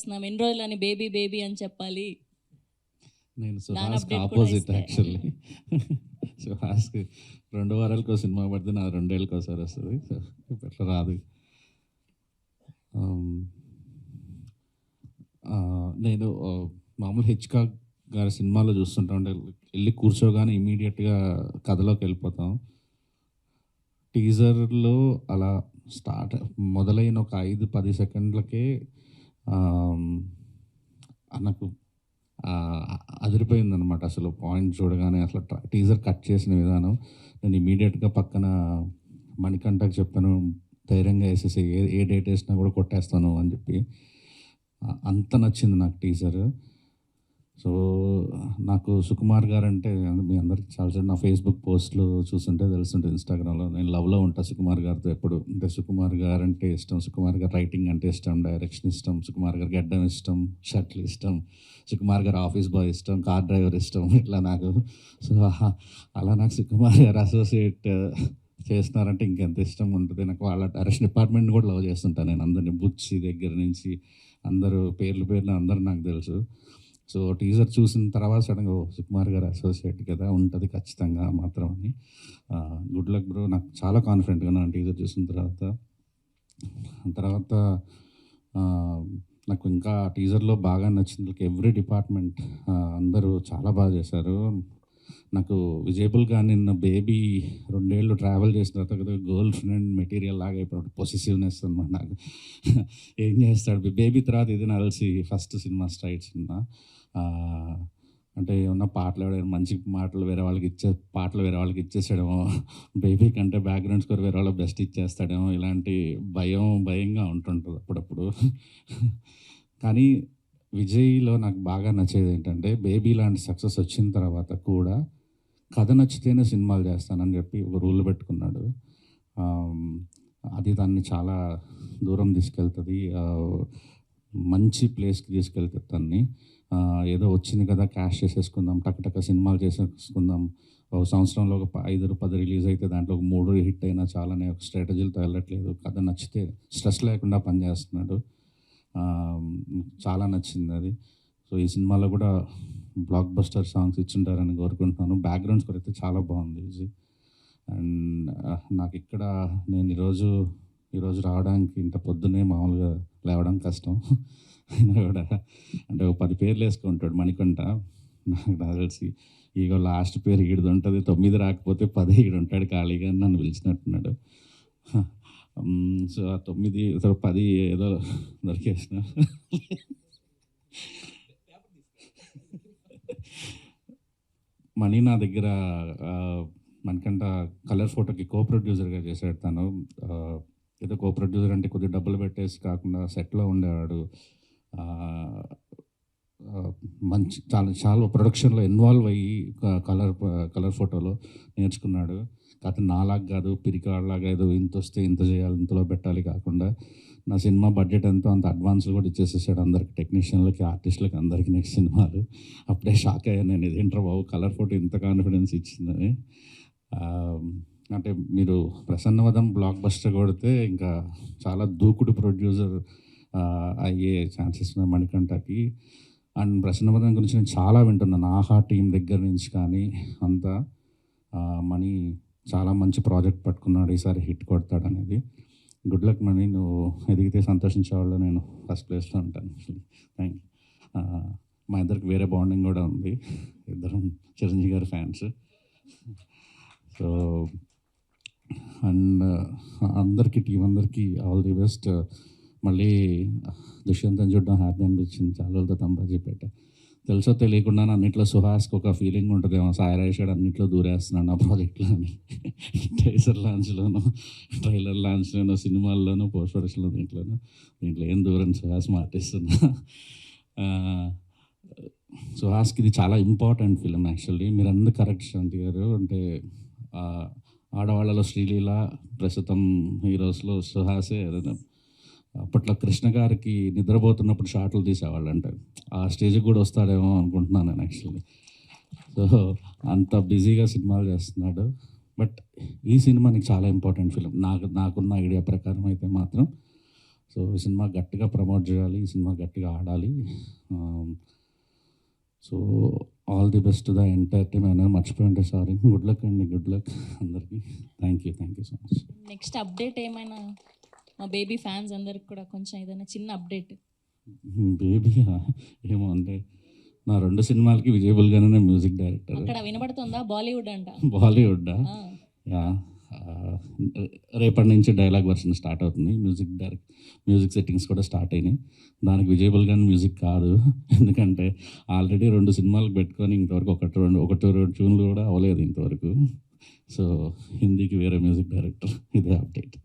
చేస్తున్నాం, ఎన్ని రోజులని బేబీ బేబీ అని చెప్పాలి. నేను సుహాస్కి ఆపోజిట్ యాక్చువల్లీ. సుహాస్కి 2 వారాలకు సినిమా పడితే నా 2 ఏళ్ళకి ఒకసారి వస్తుంది, ఇట్లా రాదు. నేను మామూలు హిచ్కాక్ గారి సినిమాలో చూస్తుంటా ఉంటే వెళ్ళి కూర్చోగానే ఇమీడియట్గా కథలోకి వెళ్ళిపోతాం. టీజర్లో అలా మొదలైన ఒక 5-10 సెకండ్లకే నాకు అదిరిపోయిందనమాట. అసలు పాయింట్ చూడగానే అసలు టీజర్ కట్ చేసిన విధానం, నేను ఇమీడియట్గా పక్కన మణికంఠకి చెప్పాను, ధైర్యంగా వేసేసి ఏ డేట్ వేసినా కూడా కొట్టేస్తాను అని చెప్పి. అంత నచ్చింది నాకు టీజర్. సో నాకు సుకుమార్ గారు అంటే మీ అందరికి చాలా నా ఫేస్బుక్ పోస్ట్లు చూస్తుంటే తెలుస్తుంటే, ఇన్స్టాగ్రామ్లో నేను లవ్లో ఉంటా సుకుమార్ గారితో ఎప్పుడు. అంటే సుకుమార్ గారు అంటే ఇష్టం, సుకుమార్ గారు రైటింగ్ అంటే ఇష్టం, డైరెక్షన్ ఇష్టం, సుకుమార్ గారు గడ్డం ఇష్టం, షర్ట్లు ఇష్టం, సుకుమార్ గారు ఆఫీస్ బాయ్ ఇష్టం, కార్ డ్రైవర్ ఇష్టం, ఇట్లా నాకు. సో అలా నాకు సుకుమార్ గారు అసోసియేట్ చేస్తున్నారంటే ఇంకెంత ఇష్టం ఉంటుంది నాకు. వాళ్ళ డైరెక్షన్ డిపార్ట్మెంట్ కూడా లవ్ చేస్తుంటాను నేను, అందరినీ బుచ్చి దగ్గర నుంచి అందరూ పేర్లు అందరూ నాకు తెలుసు. సో టీజర్ చూసిన తర్వాత సడన్గా సుకుమార్ గారు అసోసియేట్ కదా, ఉంటుంది ఖచ్చితంగా మాత్రం అని. Good luck bro. నాకు చాలా కాన్ఫిడెంట్గా నా టీజర్ చూసిన తర్వాత నాకు ఇంకా టీజర్లో బాగా నచ్చింది ఎవ్రీ డిపార్ట్మెంట్ అందరూ చాలా బాగా చేశారు. నాకు విజయబుల్గా నిన్న బేబీ 2 ఏళ్ళు ట్రావెల్ చేసిన తర్వాత కదా గర్ల్ ఫ్రెండ్ మెటీరియల్ లాగా అయిపోయాడు, పొసెసివ్నెస్ అనమాట నాకు. ఏం చేస్తాడు బేబీ తర్వాత, ఇది నాకు తెలిసి ఫస్ట్ సినిమా స్ట్రైట్ సినిమా. అంటే ఏమన్నా పాటలు మంచి పాటలు వేరే వాళ్ళకి ఇచ్చేసాడేమో, బేబీ కంటే బ్యాక్గ్రౌండ్ స్కోర్ వేరే వాళ్ళకి బెస్ట్ ఇచ్చేస్తాడేమో, ఇలాంటి భయంగా ఉంటుంటుంది అప్పుడప్పుడు. కానీ విజయ్లో నాకు బాగా నచ్చేది ఏంటంటే, బేబీ లాంటి సక్సెస్ వచ్చిన తర్వాత కూడా కథ నచ్చితేనే సినిమాలు చేస్తానని చెప్పి ఒక రూల్ పెట్టుకున్నాడు. అది దాన్ని చాలా దూరం తీసుకెళ్తుంది, మంచి ప్లేస్కి తీసుకెళ్తుంది దాన్ని. ఏదో వచ్చింది కదా క్యాష్ చేసేసుకుందాం, టక్ సినిమాలు చేసేసుకుందాం, ఒక సంవత్సరంలో ఒక 5-10 రిలీజ్ అయితే దాంట్లో ఒక 3 హిట్ అయినా చాలానే ఒక స్ట్రాటజీలతో వెళ్ళట్లేదు. కథ నచ్చితే స్ట్రెస్ లేకుండా పనిచేస్తున్నాడు. చాలా నచ్చింది అది. సో ఈ సినిమాలో కూడా బ్లాక్ బస్టర్ సాంగ్స్ ఇచ్చింటారని కోరుకుంటున్నాను. బ్యాక్గ్రౌండ్ స్కోర్ అయితే చాలా బాగుంది విజయ్. అండ్ నాకు ఇక్కడ నేను ఈరోజు రావడానికి ఇంత పొద్దున్నే మామూలుగా లేవడం కష్టం. అయినా కూడా అంటే ఒక 10 పేర్లు వేసుకుంటాడు మణికంఠ. నాకు తెలిసి ఇగో లాస్ట్ పేరు ఈడిది ఉంటుంది, 9 రాకపోతే 10 ఈడు ఉంటాడు ఖాళీగా అని నన్ను పిలిచినట్టున్నాడు. సో ఆ 9 10 ఏదో దొరికేసిన. మణి నా దగ్గర మనకంట కలర్ ఫోటోకి కో ప్రొడ్యూసర్గా చేశాడు తను. ఏదో కో ప్రొడ్యూసర్ అంటే కొద్దిగా డబ్బులు పెట్టేసి కాకుండా సెట్లో ఉండేవాడు. మంచి చాలా ప్రొడక్షన్లో ఇన్వాల్వ్ అయ్యి కలర్ ఫోటోలో నేర్చుకున్నాడు. కాకపోతే నాలాగా కాదు, పిరికాళ్ళలాగా ఏదో ఇంత వస్తే ఇంత చేయాలి, ఇంతలో పెట్టాలి కాకుండా నా సినిమా బడ్జెట్ ఎంతో అంత అడ్వాన్స్లు కూడా ఇచ్చేసేసాడు అందరికి, టెక్నీషియన్లకి, ఆర్టిస్టులకి, అందరికీ నెక్స్ట్ సినిమాలు. అప్పుడే షాక్ అయ్యాను నేను, ఇదేంట్రా బాబు కలర్ ఫోటో ఇంత కాన్ఫిడెన్స్ ఇచ్చిందని. అంటే మీరు ప్రసన్నవదం బ్లాక్ బస్టర్ కొడితే ఇంకా చాలా దూకుడు ప్రొడ్యూసర్ అయ్యే ఛాన్సెస్ ఉన్నాయి మణికంఠకి. అండ్ ప్రసన్నవదం గురించి నేను చాలా వింటున్నాను, ఆహా టీం దగ్గర నుంచి కానీ అంతా. మణి చాలా మంచి ప్రాజెక్ట్ పట్టుకున్నాడు, ఈసారి హిట్ కొడతాడు అనేది. గుడ్ లక్ మణి, నువ్వు ఎదిగితే సంతోషించేవాళ్ళు నేను ఫస్ట్ ప్లేస్లో ఉంటాను. Thank you. మా ఇద్దరికి వేరే బాండింగ్ కూడా ఉంది, ఇద్దరం చిరంజీవి గారి ఫ్యాన్స్. సో అండ్ అందరికీ టీం అందరికీ ఆల్ ది బెస్ట్. మళ్ళీ దుష్యంతం చూడడం హ్యాపీ అనిపించింది, చాలా రోజులతో తంబాజీపేట. తెలుసో తెలియకుండా అన్నింటిలో సుహాస్కి ఒక ఫీలింగ్ ఉంటుందేమో, సాయిరాజేశ్వర్ అన్నింటిలో దూరేస్తున్నాడు నా ప్రాజెక్ట్లో అని. ట్రైలర్ లాంచ్లోనూ సినిమాల్లోనూ పోస్ట్ ప్రొడక్షన్లో దీంట్లో ఏం దూరం సుహాస్ మాటిస్తున్నా. సుహాస్కి ఇది చాలా ఇంపార్టెంట్ ఫిలిం యాక్చువల్లీ. మీరు అందరూ కరెక్ట్ శాంతి గారు. అంటే ఆడవాళ్ళలో శ్రీలీల, ప్రస్తుతం హీరోస్లో సుహాసే. అప్పట్లో కృష్ణ గారికి నిద్రపోతున్నప్పుడు షాట్లు తీసేవాళ్ళు అంటారు, ఆ స్టేజ్కి కూడా వస్తాడేమో అనుకుంటున్నాను నేను యాక్చువల్లీ. సో అంత బిజీగా సినిమాలు చేస్తున్నాడు. బట్ ఈ సినిమా నీకు చాలా ఇంపార్టెంట్ ఫిలిం నాకున్న ఐడియా ప్రకారం అయితే మాత్రం. సో ఈ సినిమా గట్టిగా ప్రమోట్ చేయాలి, ఈ సినిమా గట్టిగా ఆడాలి. So all the best the entire team. ఏమైనా మర్చిపోయి ఉంటే సారీ. గుడ్ లక్ అండి, గుడ్ లక్ అందరికీ. Thank you so much. Next update ఏమైనా మా బేబీ ఫ్యాన్స్ అందరికి కూడా కొంచెం ఏదైనా చిన్న అప్డేట్? బేబీ ఏమో అంటే నా 2 సినిమాలకి విజయబుల్గానే మ్యూజిక్ డైరెక్టర్. అక్కడ వినబడుతుందా బాలీవుడ్ అంట? బాలీవుడ్ ఆ, యా. రేపటి నుంచి డైలాగ్ వర్షన్ స్టార్ట్ అవుతుంది. మ్యూజిక్ సెట్టింగ్స్ కూడా స్టార్ట్ అయినాయి. దానికి విజయబుల్గానే మ్యూజిక్ కాదు, ఎందుకంటే ఆల్రెడీ 2 సినిమాలకు పెట్టుకొని ఇంతవరకు ఒకటి రెండు ట్యూన్లు కూడా అవ్వలేదు ఇంతవరకు. సో హిందీకి వేరే మ్యూజిక్ డైరెక్టర్. ఇదే అప్డేట్.